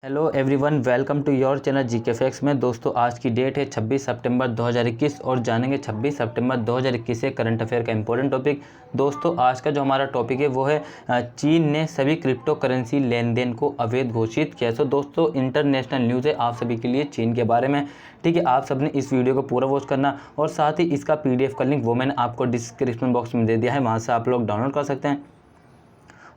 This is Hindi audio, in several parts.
Hello everyone, welcome to your channel GK facts में। दोस्तों, आज की डेट है 26 सितंबर 2021 और जानेंगे 26 सितंबर 2021 से करंट अफेयर का इंपॉर्टेंट टॉपिक। दोस्तों, आज का जो हमारा टॉपिक है वो है चीन ने सभी क्रिप्टो करेंसी लेन देन को अवैध घोषित किया। सो दोस्तों, इंटरनेशनल न्यूज़ है आप सभी के लिए चीन के बारे में। ठीक है, आप सबने इस वीडियो को पूरा वॉच करना और साथ ही इसका PDF का लिंक वो मैंने आपको डिस्क्रिप्शन बॉक्स में दे दिया है, वहाँ से आप लोग डाउनलोड कर सकते हैं।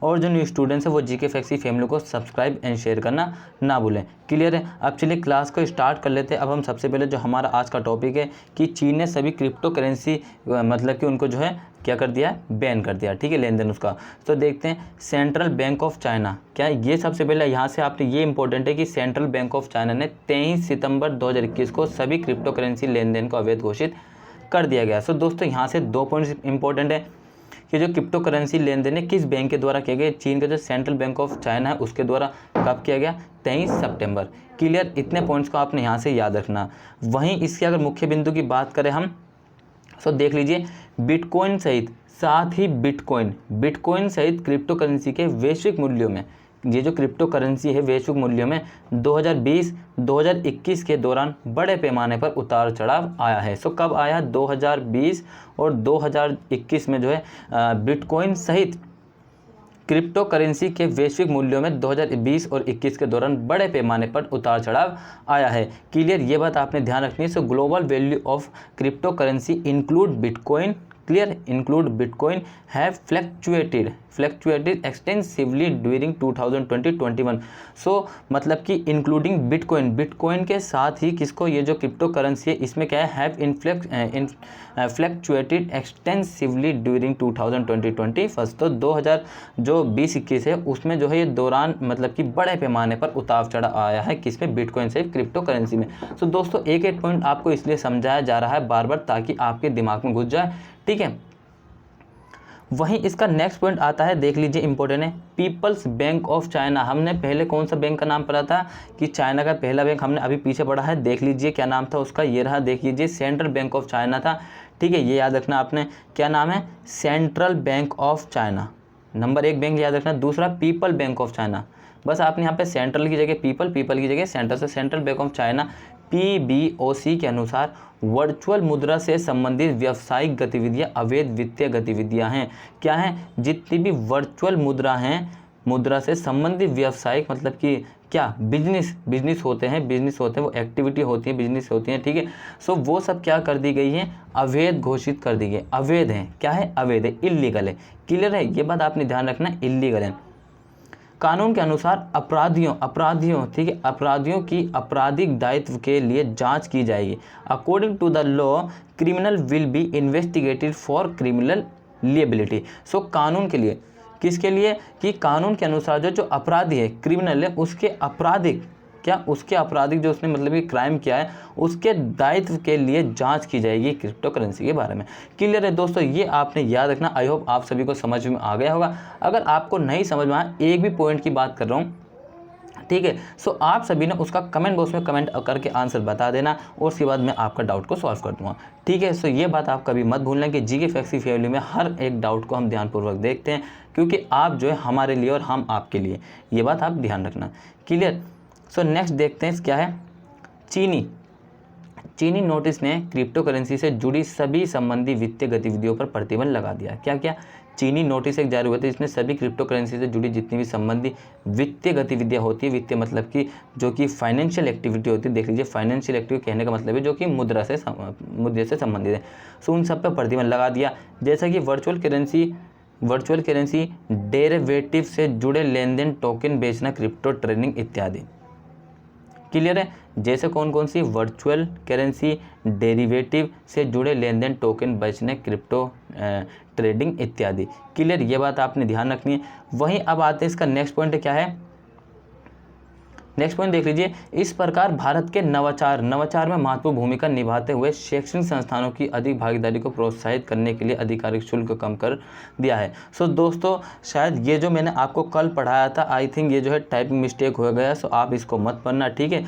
और जो न्यू स्टूडेंट्स हैं वो जीके फैक्ट्स की फैमिली को सब्सक्राइब एंड शेयर करना ना भूलें। क्लियर है? अब चलिए क्लास को स्टार्ट कर लेते हैं। अब हम सबसे पहले जो हमारा आज का टॉपिक है कि चीन ने सभी क्रिप्टो करेंसी मतलब कि उनको जो है क्या कर दिया, बैन कर दिया। ठीक है, लेन देन उसका। तो देखते हैं सेंट्रल बैंक ऑफ चाइना क्या है ये। सबसे पहले यहाँ से आपने ये इंपॉर्टेंट है कि सेंट्रल बैंक ऑफ चाइना ने 23 सितंबर 2021 को सभी क्रिप्टो करेंसी लेन देन को अवैध घोषित कर दिया गया। सो दोस्तों, यहाँ से 2 पॉइंट्स इंपॉर्टेंट है कि जो क्रिप्टो करेंसी लेन देन है किस बैंक के द्वारा किया गया। चीन का जो सेंट्रल बैंक ऑफ चाइना है उसके द्वारा कब किया गया, 23 सितंबर। क्लियर, इतने पॉइंट्स को आपने यहाँ से याद रखना। वहीं इसके अगर मुख्य बिंदु की बात करें हम, तो देख लीजिए बिटकॉइन सहित साथ ही बिटकॉइन सहित क्रिप्टो करेंसी के वैश्विक मूल्यों में, ये जो क्रिप्टो करेंसी है वैश्विक मूल्यों में 2020-2021 के दौरान बड़े पैमाने पर उतार चढ़ाव आया है। सो कब आया, 2020 और 2021 में जो है बिटकॉइन सहित क्रिप्टो करेंसी के वैश्विक मूल्यों में 2020 और 21 के दौरान बड़े पैमाने पर उतार चढ़ाव आया है। क्लियर, ये बात आपने ध्यान रखनी है। सो global value of crypto currency include bitcoin have fluctuated extensively during 2020-21। सो मतलब कि इंक्लूडिंग बिटकॉइन के साथ ही किसको, ये जो क्रिप्टो करेंसी है इसमें क्या है, हैव फ्लक्चुएटेड एक्सटेंसिवली ड्यूरिंग 2020-21। तो 2020-21 है उसमें जो है ये दौरान मतलब कि बड़े पैमाने पर उतार चढ़ाव आया है किसमें, बिटकॉइन से क्रिप्टो करेंसी में। सो दोस्तों, एक पॉइंट आपको इसलिए समझाया जा रहा है बार बार ताकि आपके दिमाग में घुस जाए। ठीक है, वहीं इसका नेक्स्ट पॉइंट आता है, देख लीजिए इंपॉर्टेंट है, पीपल्स बैंक ऑफ चाइना। हमने पहले कौन सा बैंक का नाम पढ़ा था कि चाइना का पहला बैंक हमने अभी पीछे पढ़ा है। देख लीजिए क्या नाम था उसका, ये रहा, देख लीजिए सेंट्रल बैंक ऑफ चाइना था। ठीक है, ये याद रखना आपने, क्या नाम है, central bank of China. Number 1 bank याद रखना। दूसरा पीपल बैंक ऑफ चाइना, बस आपने यहाँ पे सेंट्रल की जगह पीपल की जगह सेंट्रल, से central bank of China PBOC के अनुसार वर्चुअल मुद्रा से संबंधित व्यावसायिक गतिविधियां अवैध वित्तीय गतिविधियां हैं। क्या हैं, जितनी भी वर्चुअल मुद्रा हैं, मुद्रा से संबंधित व्यावसायिक मतलब कि क्या बिजनेस होते हैं, वो एक्टिविटी होती है, बिजनेस होती है। ठीक है, सो वो सब क्या कर दी गई है, अवैध घोषित कर दी गई। अवैध है, क्या है, अवैध है, इल्लीगल है। क्लियर है, ये बात आपने ध्यान रखना, इल्लीगल है। कानून के अनुसार अपराधियों ठीक है, अपराधियों की आपराधिक दायित्व के लिए जांच की जाएगी। According to the law criminal will be investigated for criminal liability. So कानून के लिए, किसके लिए, कि कानून के अनुसार जो अपराधी है, क्रिमिनल है, उसके आपराधिक जो उसने मतलब कि क्राइम किया है उसके दायित्व के लिए जांच की जाएगी क्रिप्टो करेंसी के बारे में। क्लियर है दोस्तों, ये आपने याद रखना। आई होप आप सभी को समझ में आ गया होगा। अगर आपको नहीं समझ में आया, एक भी पॉइंट की बात कर रहा हूँ, ठीक है, सो आप सभी ने उसका कमेंट बॉक्स में कमेंट करके आंसर बता देना और उसके बाद मैं आपका डाउट को सॉल्व कर दूंगा। ठीक है, सो ये बात आप कभी मत भूलना कि जीके फैक्ट्स की फैमिली में हर एक डाउट को हम ध्यानपूर्वक देखते हैं, क्योंकि आप जो है हमारे लिए और हम आपके लिए, ये बात आप ध्यान रखना। क्लियर। सो नेक्स्ट देखते हैं क्या है, चीनी नोटिस ने क्रिप्टो करेंसी से जुड़ी सभी संबंधी वित्तीय गतिविधियों पर प्रतिबंध लगा दिया। क्या चीनी नोटिस एक जारी हुआ था, इसमें सभी क्रिप्टो करेंसी से जुड़ी जितनी भी संबंधी वित्तीय गतिविधियां होती है, वित्तीय मतलब कि जो कि फाइनेंशियल एक्टिविटी होती है, देख लीजिए फाइनेंशियल एक्टिविटी कहने का मतलब है जो कि मुद्रे से संबंधित है, सो उन सब पर प्रतिबंध लगा दिया। जैसा कि वर्चुअल करेंसी डेरिवेटिव से जुड़े लेन देन, टोकन बेचना, क्रिप्टो ट्रेडिंग इत्यादि। क्लियर है, जैसे कौन सी, वर्चुअल करेंसी डेरिवेटिव से जुड़े लेन देन, टोकन बेचने, क्रिप्टो ट्रेडिंग इत्यादि। क्लियर, ये बात आपने ध्यान रखनी है। वहीं अब आते हैं इसका नेक्स्ट पॉइंट क्या है, नेक्स्ट पॉइंट देख लीजिए, इस प्रकार भारत के नवाचार में महत्वपूर्ण भूमिका निभाते हुए शैक्षणिक संस्थानों की अधिक भागीदारी को प्रोत्साहित करने के लिए आधिकारिक शुल्क कम कर दिया है। सो दोस्तों, शायद ये जो मैंने आपको कल पढ़ाया था, आई थिंक ये जो है टाइपिंग मिस्टेक हो गया, सो आप इसको मत पढ़ना। ठीक है,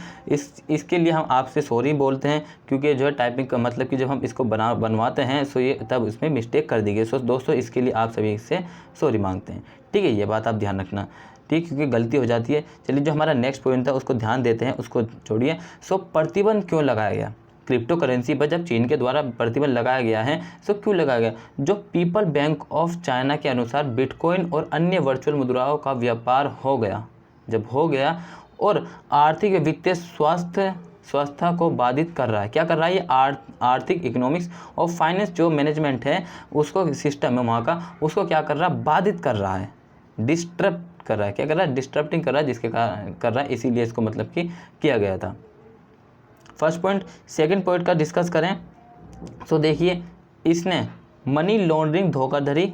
इसके लिए हम आपसे सॉरी बोलते हैं, क्योंकि जो है टाइपिंग का मतलब कि जब हम इसको बनवाते हैं सो ये तब इसमें मिस्टेक कर दी गई। सो दोस्तों, इसके लिए आप सभी से सॉरी मांगते हैं। ठीक है, ये बात आप ध्यान रखना। ठीक, क्योंकि गलती हो जाती है। चलिए जो हमारा नेक्स्ट पॉइंट था उसको ध्यान देते हैं, उसको छोड़िए। सो प्रतिबंध क्यों लगाया गया क्रिप्टो करेंसी पर? जब चीन के द्वारा प्रतिबंध लगाया गया है, सो क्यों लगाया गया? जो पीपल बैंक ऑफ चाइना के अनुसार बिटकॉइन और अन्य वर्चुअल मुद्राओं का व्यापार हो गया, जब हो गया और आर्थिक वित्तीय स्वास्थ्य को बाधित कर रहा है। क्या कर रहा है? ये आर्थिक इकोनॉमिक्स और फाइनेंस जो मैनेजमेंट है उसको, सिस्टम है वहाँ का, उसको क्या कर रहा है? बाधित कर रहा है, डिस्टर्ब कर रहा है। क्या कर रहा है? डिस्टर्बिंग कर रहा है, जिसके कारण कर रहा है, इसीलिए इसको मतलब कि किया गया था। First point. सेकंड पॉइंट का डिस्कस करें तो देखिए, इसने मनी लॉन्ड्रिंग धोखाधड़ी,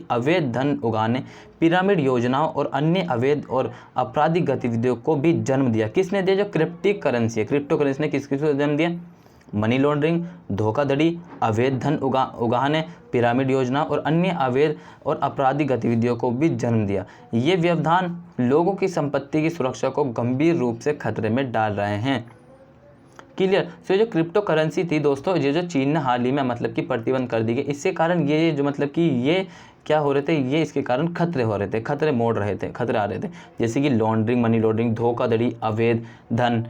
अवैध धन उगाने, पिरामिड योजनाओं और अन्य अवैध और आपराधिक गतिविधियों को भी जन्म दिया। किसने दिया? जो क्रिप्टो करेंसी है, क्रिप्टो करेंसी ने किस को जन्म दिया? मनी लॉन्ड्रिंग, धोखाधड़ी, अवैध धन उगाने, पिरामिड योजना और अन्य अवैध और आपराधिक गतिविधियों को भी जन्म दिया। ये व्यवधान लोगों की संपत्ति की सुरक्षा को गंभीर रूप से खतरे में डाल रहे हैं। क्लियर? सो जो क्रिप्टो करेंसी थी दोस्तों, ये जो चीन ने हाल ही में मतलब कि प्रतिबंध कर दी गई, इससे कारण ये जो मतलब कि ये क्या हो रहे थे, ये इसके कारण खतरे हो रहे थे, खतरे आ रहे थे, जैसे कि लॉन्ड्रिंग, मनी लॉन्ड्रिंग, धोखाधड़ी, अवैध धन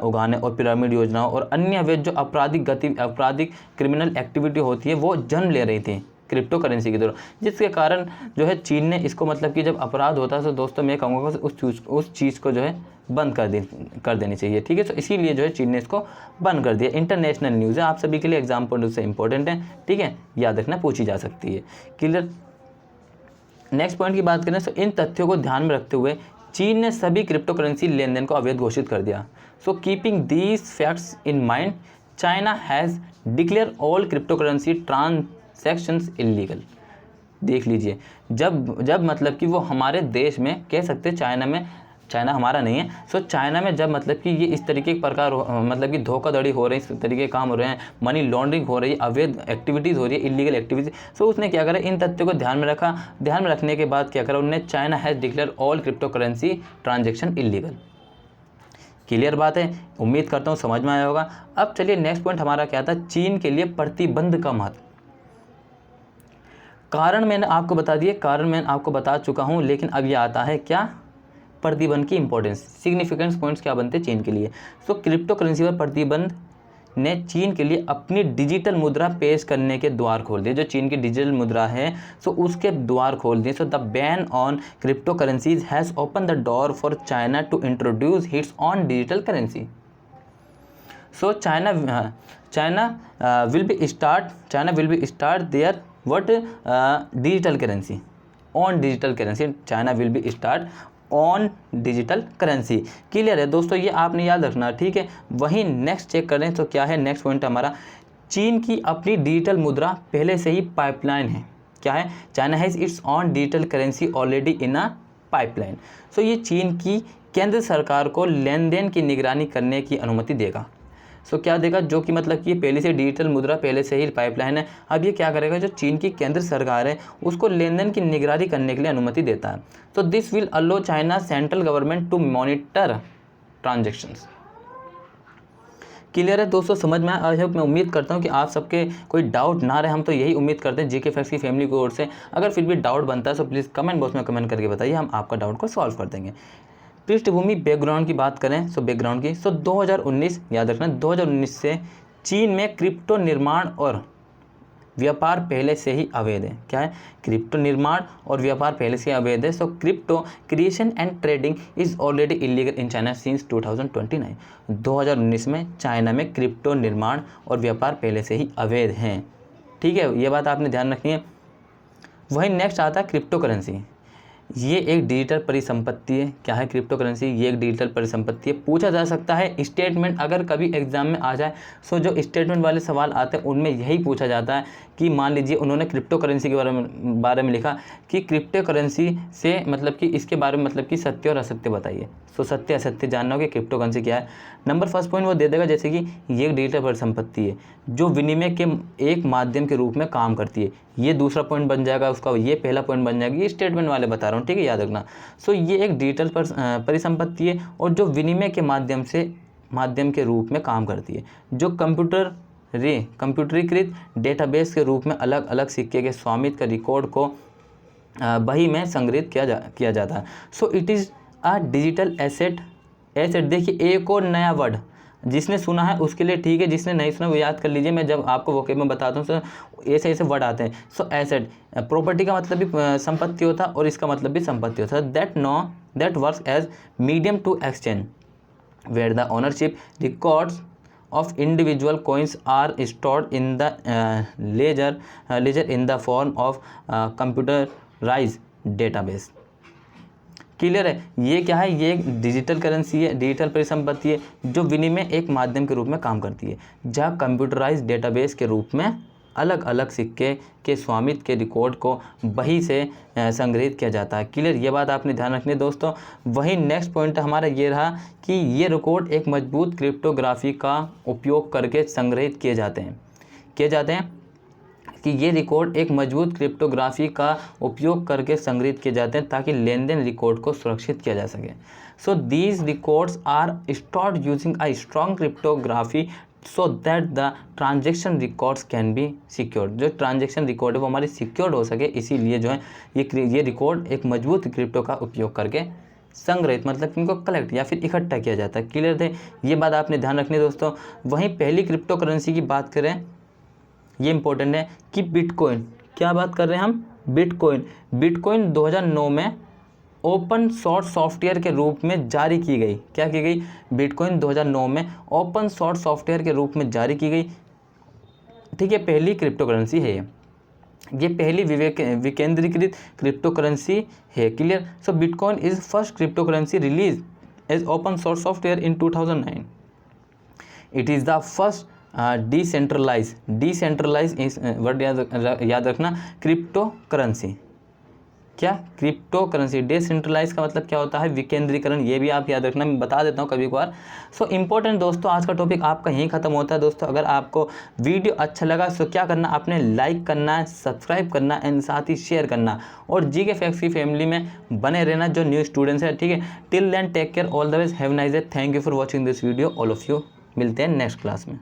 उगाने और पिरामिड योजनाओं और अन्य अवैध जो आपराधिक क्रिमिनल एक्टिविटी होती है वो जन्म ले रही थी क्रिप्टो करेंसी के द्वारा, जिसके कारण जो है चीन ने इसको मतलब कि जब अपराध होता है तो दोस्तों मैं कहूँगा उस चीज़ को जो है बंद कर देनी चाहिए। ठीक है, तो इसीलिए जो है चीन ने इसको बंद कर दिया। इंटरनेशनल न्यूज़ है, आप सभी के लिए एग्जाम पॉइंट से इंपॉर्टेंट है। ठीक है, याद रखना, पूछी जा सकती है। क्लियर? नेक्स्ट पॉइंट की बात करें तो इन तथ्यों को ध्यान में रखते हुए चीन ने सभी क्रिप्टो करेंसी लेन देन को अवैध घोषित कर दिया। So keeping these facts in mind, China has declare all crypto currency transactions illegal. देख लीजिए, जब मतलब कि वो हमारे देश में कह सकते, चाइना हमारा नहीं है, सो चाइना में जब मतलब कि ये इस तरीके के प्रकार मतलब कि धोखाधड़ी हो रही है, इस तरीके के काम हो रहे हैं, मनी लॉन्ड्रिंग हो रही है, अवैध एक्टिविटीज़ हो रही है, इलीगल एक्टिविटीज, सो उसने क्या करा? इन तथ्यों को ध्यान में रखने के बाद क्या करा उन्होंने? China has declare all crypto currency transaction illegal. Clear बात है, उम्मीद करता हूँ समझ में आया होगा। अब चलिए नेक्स्ट पॉइंट हमारा क्या था? चीन के लिए प्रतिबंध का महत्व। कारण मैंने आपको बता चुका हूँ, लेकिन अब ये आता है क्या? प्रतिबंध की इंपॉर्टेंस, सिग्निफिकेंस पॉइंट्स क्या बनते हैं चीन के लिए। सो क्रिप्टो करेंसी पर प्रतिबंध ने चीन के लिए अपनी डिजिटल मुद्रा पेश करने के द्वार खोल दिए। जो चीन की डिजिटल मुद्रा है सो उसके द्वार खोल दिए। So the ban on crypto currencies has open the door for China to introduce hits on digital currency. So China will be start their digital currency on digital currency. China will be start on digital currency. Clear है दोस्तों, ये आपने याद रखना। ठीक है, वहीं नेक्स्ट चेक करें तो क्या है? नेक्स्ट पॉइंट हमारा, चीन की अपनी डिजिटल मुद्रा पहले से ही पाइपलाइन है। क्या है? China has its own digital currency already in a pipeline. So ये चीन की केंद्र सरकार को लेन देन की निगरानी करने की अनुमति देगा। सो क्या देगा? जो कि मतलब कि पहले से डिजिटल मुद्रा पहले से ही पाइपलाइन है। अब ये क्या करेगा? जो चीन की केंद्र सरकार है उसको लेन देन की निगरानी करने के लिए अनुमति देता है। तो this will allow China central government to monitor transactions. Clear है दोस्तों, समझ में आया? मैं उम्मीद करता हूँ कि आप सबके कोई डाउट ना रहे, हम तो यही उम्मीद करते हैं जीके फैक्ट्स की फैमिली की ओर से। अगर फिर भी डाउट बनता है तो प्लीज़ कमेंट बॉक्स में कमेंट करके बताइए, हम आपका डाउट को सॉल्व कर देंगे। पृष्ठभूमि बैकग्राउंड की बात करें सो बैकग्राउंड की, सो 2019 याद रखना, 2019 से चीन में क्रिप्टो निर्माण और व्यापार पहले से ही अवैध है। क्या है? क्रिप्टो निर्माण और व्यापार पहले से अवैध है। So crypto creation and trading is already illegal in China since 2029। 2019 में चाइना में क्रिप्टो निर्माण और व्यापार पहले से ही अवैध हैं। ठीक है, ये बात आपने ध्यान रखनी है। वहीं नेक्स्ट आता है क्रिप्टो करेंसी। ये एक डिजिटल परिसंपत्ति है। क्या है क्रिप्टो करेंसी? ये एक डिजिटल परिसंपत्ति है। पूछा जा सकता है स्टेटमेंट, अगर कभी एग्जाम में आ जाए सो जो स्टेटमेंट वाले सवाल आते हैं उनमें यही पूछा जाता है कि मान लीजिए उन्होंने क्रिप्टो करेंसी के बारे में लिखा कि क्रिप्टो करेंसी से मतलब कि इसके बारे में मतलब कि सत्य और असत्य बताइए। सो सत्य असत्य जानना हो कि क्रिप्टो करेंसी क्या है। नंबर फर्स्ट पॉइंट वो दे देगा, जैसे कि ये एक डिजिटल परिसंपत्ति है जो विनिमय के एक माध्यम के रूप में काम करती है। ये दूसरा पॉइंट बन जाएगा उसका, ये पहला पॉइंट बन जाएगा। ये स्टेटमेंट वाले बता रहा हूँ, ठीक है, याद रखना। सो ये एक डिजिटल परिसंपत्ति है और जो विनिमय के माध्यम के रूप में काम करती है, जो कंप्यूटरीकृत डेटाबेस के रूप में अलग अलग सिक्के के स्वामित्व के रिकॉर्ड को बही में संग्रहित किया जाता है। So it is a digital asset. Asset देखिए एक और नया वर्ड, जिसने सुना है उसके लिए ठीक है, जिसने नहीं सुना वो याद कर लीजिए, मैं जब आपको वोकेब में बताता हूँ तो ऐसे ऐसे वर्ड आते हैं। सो एसेट प्रॉपर्टी का मतलब भी संपत्ति होता है और इसका मतलब भी संपत्ति होता है। That works as medium to exchange where the ownership records of individual coins are stored in the ledger in the form of computerized database। Clear है? ये क्या है? ये एक डिजिटल करेंसी है, डिजिटल परिसंपत्ति है जो विनिमय एक माध्यम के रूप में काम करती है, जहाँ कंप्यूटराइज्ड डेटाबेस के रूप में अलग अलग सिक्के के स्वामित्व के रिकॉर्ड को बही से संग्रहित किया जाता है। क्लियर? ये बात आपने ध्यान रखनी है दोस्तों। वही नेक्स्ट पॉइंट हमारा ये रहा कि ये रिकॉर्ड एक मजबूत क्रिप्टोग्राफी का उपयोग करके संग्रहित किए जाते हैं कि ये रिकॉर्ड एक मजबूत क्रिप्टोग्राफी का उपयोग करके संग्रहित किए जाते हैं ताकि लेन देन रिकॉर्ड को सुरक्षित किया जा सके। So these records are stored using a strong cryptography so that the transaction records can be secured. जो ट्रांजेक्शन रिकॉर्ड है वो हमारी सिक्योर्ड हो सके, इसीलिए जो है ये रिकॉर्ड एक मजबूत क्रिप्टो का उपयोग करके संग्रहित मतलब इनको कलेक्ट या फिर इकट्ठा किया जाता है। क्लियर थे? ये बात आपने ध्यान रखनी है दोस्तों। वहीं पहली क्रिप्टो करेंसी की बात करें, ये इंपॉर्टेंट है कि बिटकॉइन, क्या बात कर रहे हैं हम? बिटकॉइन 2009 में ओपन सोर्स सॉफ्टवेयर के रूप में जारी की गई। क्या की गई? बिटकॉइन 2009 में ओपन सोर्स सॉफ्टवेयर के रूप में जारी की गई। ठीक है, पहली क्रिप्टो करेंसी है ये पहली विकेंद्रीकृत क्रिप्टो करेंसी है। Clear? So bitcoin is first crypto currency release as open source software in 2009। It is the first decentralize word याद रखना, क्रिप्टो करेंसी। क्या? Crypto currency. डिसेंट्रलाइज का मतलब क्या होता है? विकेंद्रीकरण। ये भी आप याद रखना, मैं बता देता हूँ कभी कभार। सो इंपॉर्टेंट दोस्तों, आज का टॉपिक आपका यहीं खत्म होता है दोस्तों। अगर आपको वीडियो अच्छा लगा तो क्या करना, आपने लाइक करना है, सब्सक्राइब करना एंड साथ ही शेयर करना, और जीके फैक्ट्स की फैमिली में बने रहना जो न्यू स्टूडेंट्स हैं। ठीक है, till then take care, all the best, have nice day, thank you for watching this video all of you. मिलते हैं नेक्स्ट क्लास में।